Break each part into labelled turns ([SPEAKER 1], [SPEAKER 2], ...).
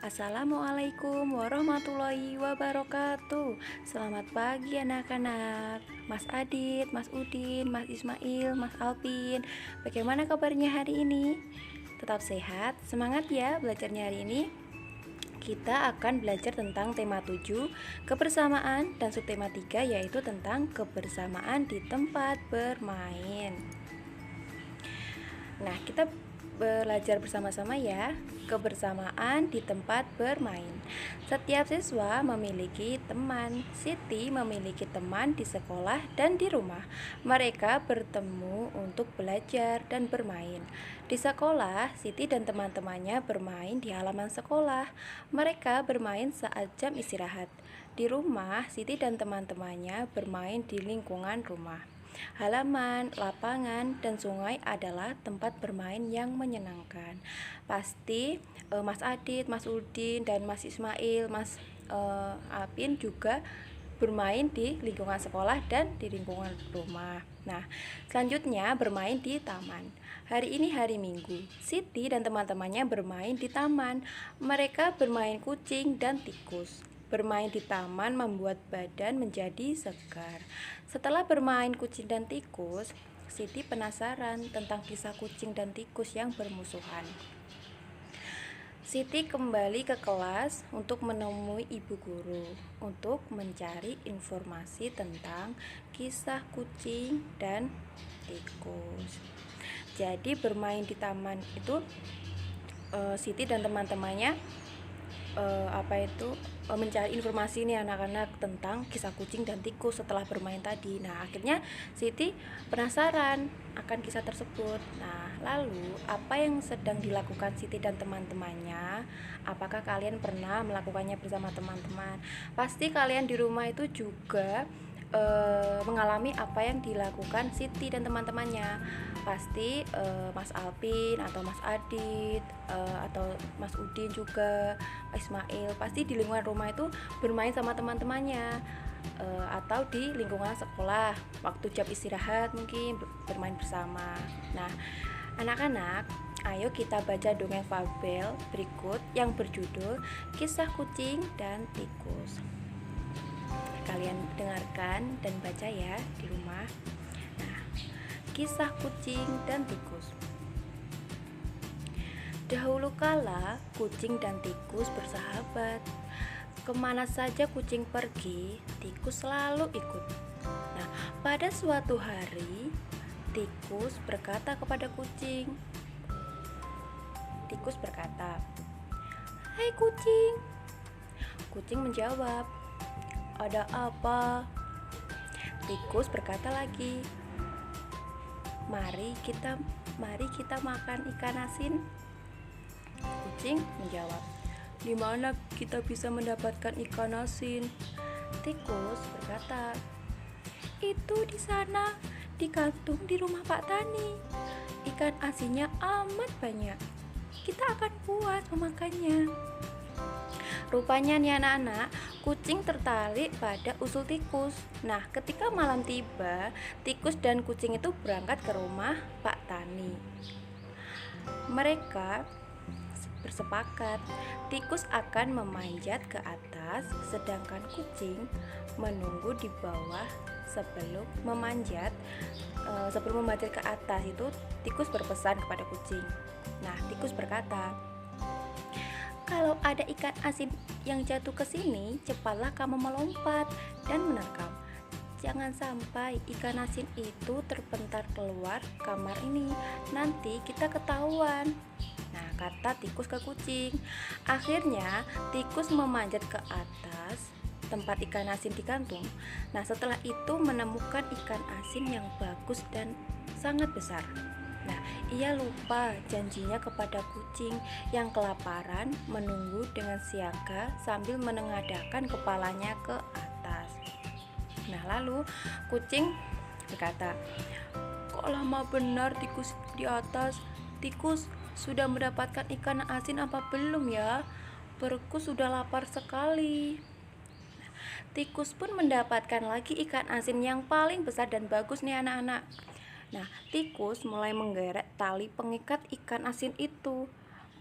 [SPEAKER 1] Assalamualaikum warahmatullahi wabarakatuh. Selamat pagi anak-anak. Mas Adit, Mas Udin, Mas Ismail, Mas Alpin. Bagaimana kabarnya hari ini? Tetap sehat, semangat ya belajarnya hari ini. Kita akan belajar tentang tema 7, kebersamaan, dan subtema 3 yaitu tentang kebersamaan di tempat bermain. Nah, kita belajar bersama-sama ya. Kebersamaan di tempat bermain. Setiap siswa memiliki teman. Siti memiliki teman di sekolah dan di rumah. Mereka bertemu untuk belajar dan bermain. Di sekolah, Siti dan teman-temannya bermain di halaman sekolah. Mereka bermain saat jam istirahat. Di rumah, Siti dan teman-temannya bermain di lingkungan rumah. Halaman, lapangan, dan sungai adalah tempat bermain yang menyenangkan. Pasti Mas Adit, Mas Udin, dan Mas Ismail, Mas Apin juga bermain di lingkungan sekolah dan di lingkungan rumah. Nah, selanjutnya bermain di taman. Hari ini hari Minggu. Siti dan teman-temannya bermain di taman. Mereka bermain kucing dan tikus. Bermain di taman membuat badan menjadi segar. Setelah bermain kucing dan tikus, Siti penasaran tentang kisah kucing dan tikus yang bermusuhan. Siti kembali ke kelas untuk menemui ibu guru untuk mencari informasi tentang kisah kucing dan tikus. Jadi bermain di taman itu Siti dan teman-temannya mencari informasi nih anak-anak tentang kisah kucing dan tikus setelah bermain tadi. Nah, akhirnya Siti penasaran akan kisah tersebut. Nah, lalu apa yang sedang dilakukan Siti dan teman-temannya? Apakah kalian pernah melakukannya bersama teman-teman? Pasti kalian di rumah itu juga mengalami apa yang dilakukan Siti dan teman-temannya. Pasti Mas Alpin atau Mas Adit atau Mas Udin juga, Ismail pasti di lingkungan rumah itu bermain sama teman-temannya atau di lingkungan sekolah waktu jam istirahat mungkin bermain bersama. Nah, anak-anak, ayo kita baca dongeng fabel berikut yang berjudul Kisah Kucing dan Tikus. Kalian dengarkan dan baca ya di rumah. Nah, kisah kucing dan tikus. Dahulu kala, kucing dan tikus bersahabat. Kemana saja kucing pergi, tikus selalu ikut. Nah, pada suatu hari, tikus berkata kepada kucing. Tikus berkata, "Hai kucing." Kucing menjawab, "Ada apa?" Tikus berkata lagi, Mari kita makan ikan asin." Kucing menjawab, "Di mana kita bisa mendapatkan ikan asin?" Tikus berkata, "Itu di sana, di kantung di rumah Pak Tani. Ikan asinnya amat banyak. Kita akan buat memakannya." Rupanya nih anak-anak, kucing tertarik pada usul tikus. Nah, ketika malam tiba, tikus dan kucing itu berangkat ke rumah Pak Tani. Mereka bersepakat, tikus akan memanjat ke atas, sedangkan kucing menunggu di bawah sebelum memanjat. Sebelum memanjat ke atas itu, tikus berpesan kepada kucing. Nah, tikus berkata, "Kalau ada ikan asin yang jatuh ke sini, cepatlah kamu melompat dan menerkam. Jangan sampai ikan asin itu terpentar keluar kamar ini. Nanti kita ketahuan." Nah, kata tikus ke kucing. Akhirnya, tikus memanjat ke atas tempat ikan asin digantung. Nah, setelah itu menemukan ikan asin yang bagus dan sangat besar. Nah, ia lupa janjinya kepada kucing yang kelaparan menunggu dengan siaga sambil menengadahkan kepalanya ke atas. Nah, lalu kucing berkata, "Kok lama benar tikus di atas? Tikus, sudah mendapatkan ikan asin apa belum ya? Perutku sudah lapar sekali." Tikus pun mendapatkan lagi ikan asin yang paling besar dan bagus nih anak-anak. Nah, tikus mulai menggeret tali pengikat ikan asin itu.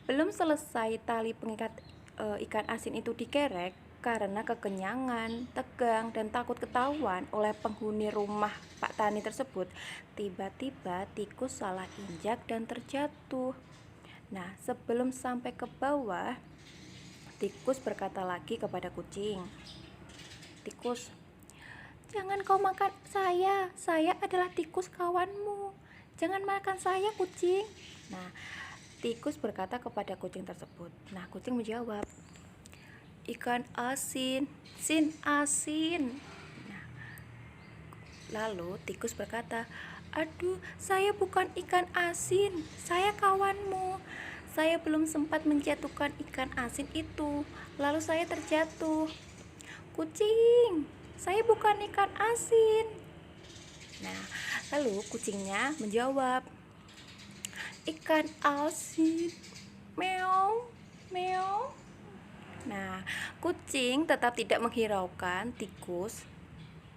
[SPEAKER 1] Belum selesai tali pengikat ikan asin itu dikerek karena kekenyangan, tegang, dan takut ketahuan oleh penghuni rumah Pak Tani tersebut. Tiba-tiba tikus salah injak dan terjatuh. Nah, sebelum sampai ke bawah, tikus berkata lagi kepada kucing, "Tikus, jangan kau makan saya adalah tikus kawanmu. Jangan makan saya, kucing." Nah, tikus berkata kepada kucing tersebut. Nah, kucing menjawab, "Ikan asin, sin asin." Nah, lalu tikus berkata, "Aduh, saya bukan ikan asin, saya kawanmu. Saya belum sempat menjatuhkan ikan asin itu, lalu saya terjatuh. Kucing, saya bukan ikan asin." Nah, lalu kucingnya menjawab, "Ikan asin, meow, meow." Nah, kucing tetap tidak menghiraukan tikus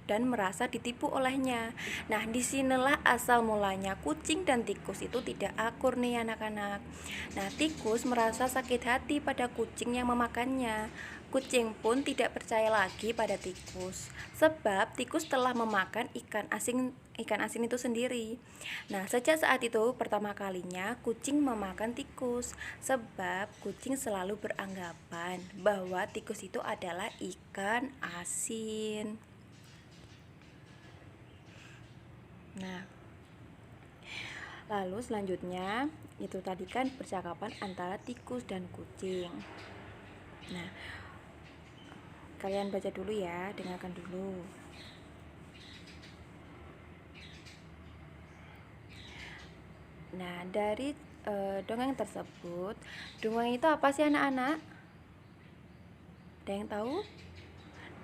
[SPEAKER 1] dan merasa ditipu olehnya. Nah, disinilah asal mulanya kucing dan tikus itu tidak akur nih anak-anak. Nah, tikus merasa sakit hati pada kucing yang memakannya. Kucing pun tidak percaya lagi pada tikus, sebab tikus telah memakan ikan asin itu sendiri. Nah, sejak saat itu pertama kalinya kucing memakan tikus, sebab kucing selalu beranggapan bahwa tikus itu adalah ikan asin. Nah, lalu selanjutnya itu tadi kan percakapan antara tikus dan kucing. Nah, kalian baca dulu ya, dengarkan dulu. Nah, dari dongeng tersebut, dongeng itu apa sih anak-anak? Ada yang tahu?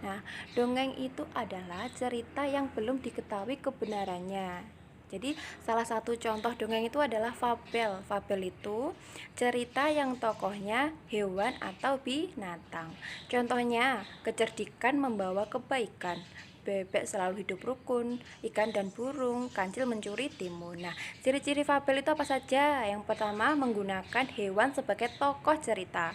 [SPEAKER 1] Nah, dongeng itu adalah cerita yang belum diketahui kebenarannya. Jadi, salah satu contoh dongeng itu adalah fabel. Fabel itu cerita yang tokohnya hewan atau binatang. Contohnya, kecerdikan membawa kebaikan. Bebek selalu hidup rukun, ikan dan burung, kancil mencuri timun. Nah, ciri-ciri fabel itu apa saja? Yang pertama, menggunakan hewan sebagai tokoh cerita.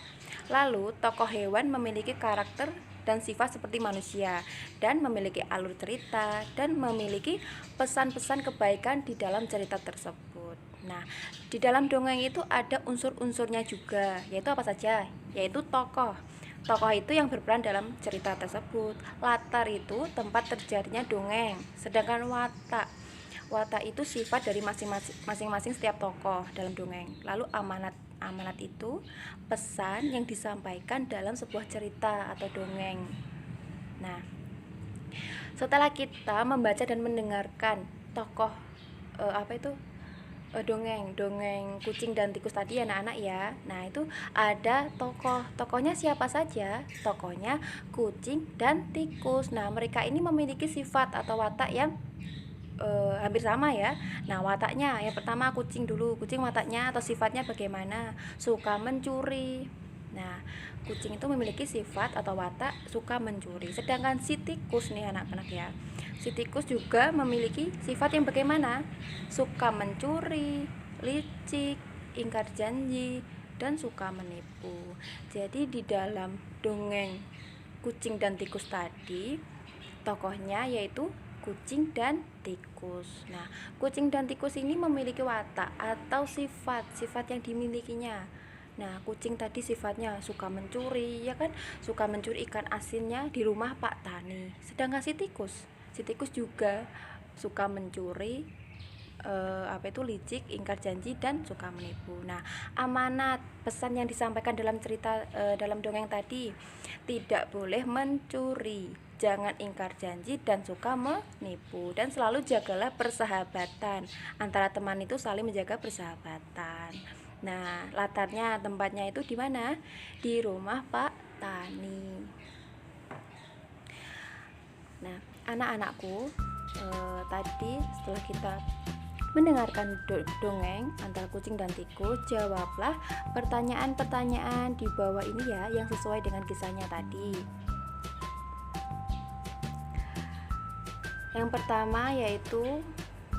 [SPEAKER 1] Lalu, tokoh hewan memiliki karakter dan sifat seperti manusia dan memiliki alur cerita dan memiliki pesan-pesan kebaikan di dalam cerita tersebut. Nah, di dalam dongeng itu ada unsur-unsurnya juga, yaitu apa saja? Yaitu tokoh. Tokoh itu yang berperan dalam cerita tersebut. Latar itu tempat terjadinya dongeng, sedangkan watak itu sifat dari masing-masing setiap tokoh dalam dongeng. Lalu amanat itu pesan yang disampaikan dalam sebuah cerita atau dongeng. Nah, setelah kita membaca dan mendengarkan tokoh dongeng kucing dan tikus tadi anak-anak ya. Nah, itu ada tokohnya siapa saja? Tokohnya kucing dan tikus. Nah, mereka ini memiliki sifat atau watak yang hampir sama ya. Nah, wataknya yang pertama kucing dulu. Kucing wataknya atau sifatnya bagaimana? Suka mencuri. Nah, kucing itu memiliki sifat atau watak suka mencuri. Sedangkan si tikus nih anak-anak ya. Si tikus juga memiliki sifat yang bagaimana? Suka mencuri, licik, ingkar janji, dan suka menipu. Jadi di dalam dongeng kucing dan tikus tadi, tokohnya yaitu kucing dan tikus. Nah, kucing dan tikus ini memiliki watak atau sifat yang dimilikinya. Nah, kucing tadi sifatnya suka mencuri, ya kan? Suka mencuri ikan asinnya di rumah Pak Tani. Sedangkan si tikus juga suka mencuri licik, ingkar janji, dan suka menipu. Nah, amanat pesan yang disampaikan dalam cerita dalam dongeng tadi, tidak boleh mencuri, jangan ingkar janji dan suka menipu, dan selalu jagalah persahabatan. Antara teman itu saling menjaga persahabatan. Nah, latarnya tempatnya itu di mana? Di rumah Pak Tani. Nah, anak-anakku, tadi setelah kita mendengarkan dongeng antara kucing dan tikus, jawablah pertanyaan-pertanyaan di bawah ini ya yang sesuai dengan kisahnya tadi. Yang pertama yaitu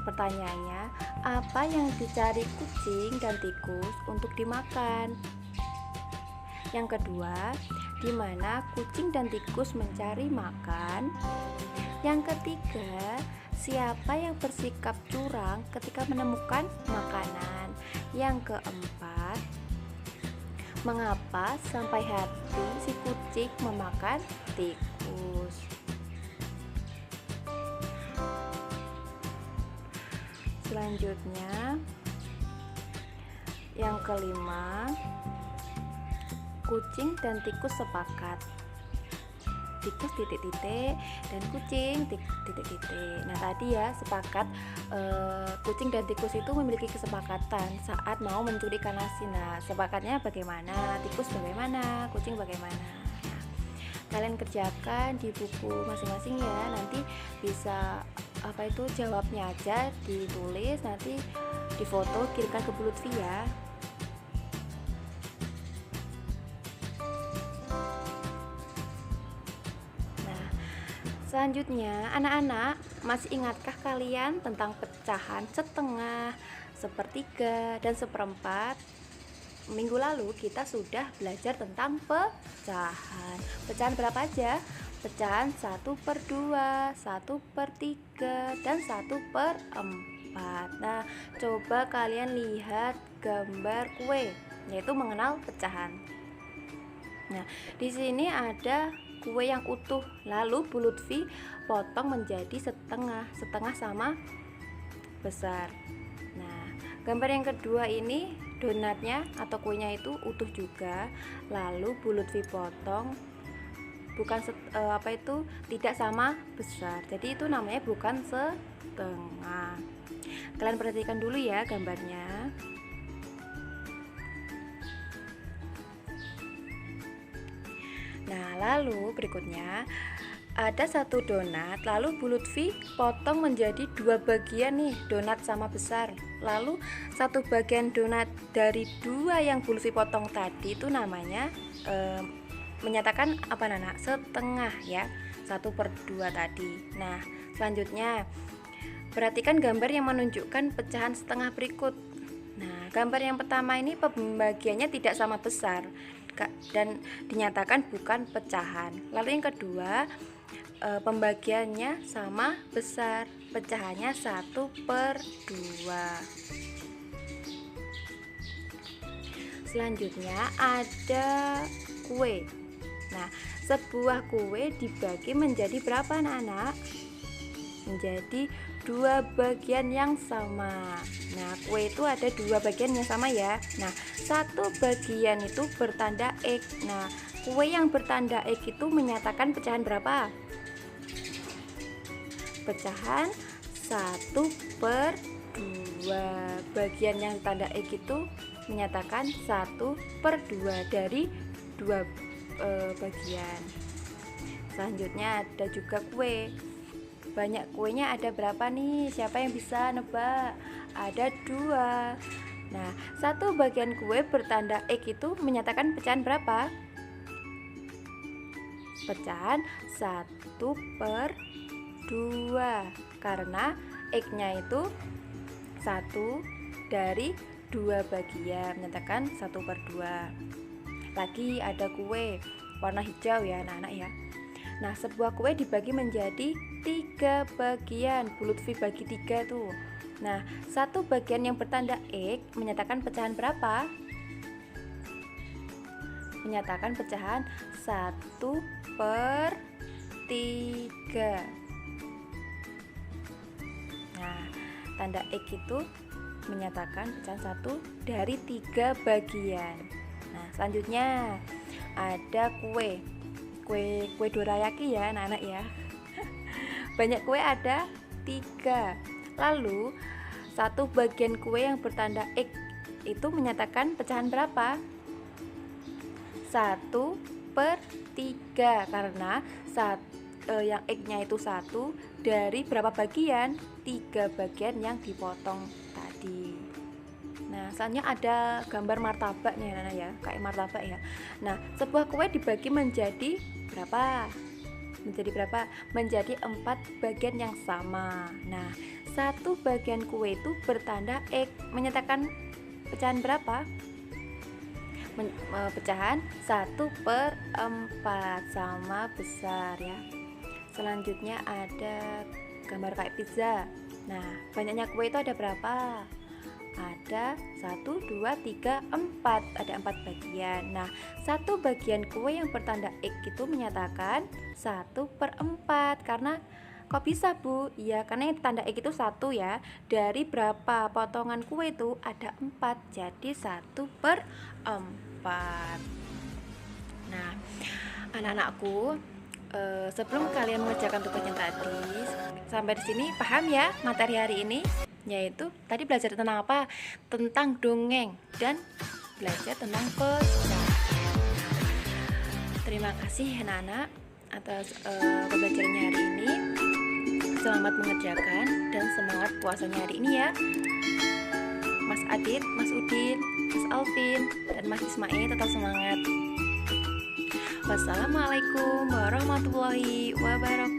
[SPEAKER 1] pertanyaannya, apa yang dicari kucing dan tikus untuk dimakan? Yang kedua, di mana kucing dan tikus mencari makan. Yang ketiga, siapa yang bersikap curang ketika menemukan makanan. Yang keempat, mengapa sampai hati si kucing memakan tikus. Selanjutnya, yang kelima, kucing dan tikus sepakat. Tikus titik-titik dan kucing titik-titik. Nah tadi ya sepakat, kucing dan tikus itu memiliki kesepakatan saat mau mencuri ikan asin. Nah sepakatnya bagaimana? Tikus bagaimana? Kucing bagaimana? Nah, kalian kerjakan di buku masing-masing ya. Nanti bisa jawabnya aja ditulis, nanti difoto kirimkan ke Bu Lutfi ya. Selanjutnya, anak-anak, masih ingatkah kalian tentang pecahan setengah, sepertiga, dan seperempat? Minggu lalu kita sudah belajar tentang pecahan. Pecahan berapa aja? Pecahan 1/2, 1/3, dan 1/4. Nah, coba kalian lihat gambar kue, yaitu mengenal pecahan. Nah, di sini ada kue yang utuh, lalu Bu Lutfi potong menjadi setengah sama besar. Nah, gambar yang kedua ini donatnya atau kuenya itu utuh juga, lalu Bu Lutfi potong tidak sama besar, jadi itu namanya bukan setengah. Kalian perhatikan dulu ya gambarnya. Nah, lalu berikutnya ada satu donat, lalu Bu Lutfi potong menjadi 2 bagian nih, donat sama besar. Lalu satu bagian donat dari 2 yang Bu Lutfi potong tadi itu namanya menyatakan apa Nana? Setengah ya, 1/2 tadi. Nah, selanjutnya perhatikan gambar yang menunjukkan pecahan setengah berikut. Nah, gambar yang pertama ini pembagiannya tidak sama besar dan dinyatakan bukan pecahan. Lalu yang kedua, pembagiannya sama besar, pecahannya 1/2. Selanjutnya ada kue. Nah, sebuah kue dibagi menjadi berapa anak-anak? Menjadi 2 bagian yang sama. Nah, kue itu ada 2 bagian yang sama ya. Nah, satu bagian itu bertanda X. Nah, kue yang bertanda X itu menyatakan pecahan berapa? Pecahan 1/2. Bagian yang tanda X itu menyatakan 1/2 dari 2 bagian. Selanjutnya ada juga kue. Banyak kuenya ada berapa nih? Siapa yang bisa nebak? Ada 2. Nah, satu bagian kue bertanda X itu menyatakan pecahan berapa? Pecahan 1/2, karena X-nya itu 1 dari 2 bagian, menyatakan 1/2. Lagi ada kue warna hijau ya anak-anak ya. Nah, sebuah kue dibagi menjadi 3 bagian. Bu Lutfi bagi 3 tuh. Nah, satu bagian yang bertanda X menyatakan pecahan berapa? Menyatakan pecahan 1/3. Nah, tanda X itu menyatakan pecahan 1 dari 3 bagian. Nah, selanjutnya ada kue dorayaki ya anak-anak ya. Banyak kue ada 3. Lalu satu bagian kue yang bertanda X itu menyatakan pecahan berapa? 1/3, karena yang X-nya itu 1 dari berapa bagian? 3 bagian yang dipotong tadi. Nah, selanjutnya ada gambar martabak nih anak-anak ya, kayak martabak ya. Nah, sebuah kue dibagi menjadi berapa? Menjadi 4 bagian yang sama. Nah, satu bagian kue itu bertanda X menyatakan pecahan berapa? pecahan 1/4 sama besar ya. Selanjutnya ada gambar kayak pizza. Nah, banyaknya kue itu ada berapa? Ada 1, 2, 3, 4. Ada 4 bagian. Nah, satu bagian kue yang bertanda X itu menyatakan 1/4. Karena kok bisa, Bu? Ya, karena yang tanda X itu 1 ya. Dari berapa potongan kue itu ada 4. Jadi 1/4. Nah, anak-anakku, sebelum kalian mengerjakan tugasnya tadi, sampai di sini paham ya materi hari ini? Yaitu tadi belajar tentang apa? Tentang dongeng dan belajar tentang pecah. Terima kasih anak-anak atas pembelajarannya hari ini. Selamat mengerjakan dan semangat puasanya hari ini ya. Mas Adit, Mas Udin, Mas Alvin, dan Mas Ismail tetap semangat. Wassalamualaikum warahmatullahi wabarakatuh.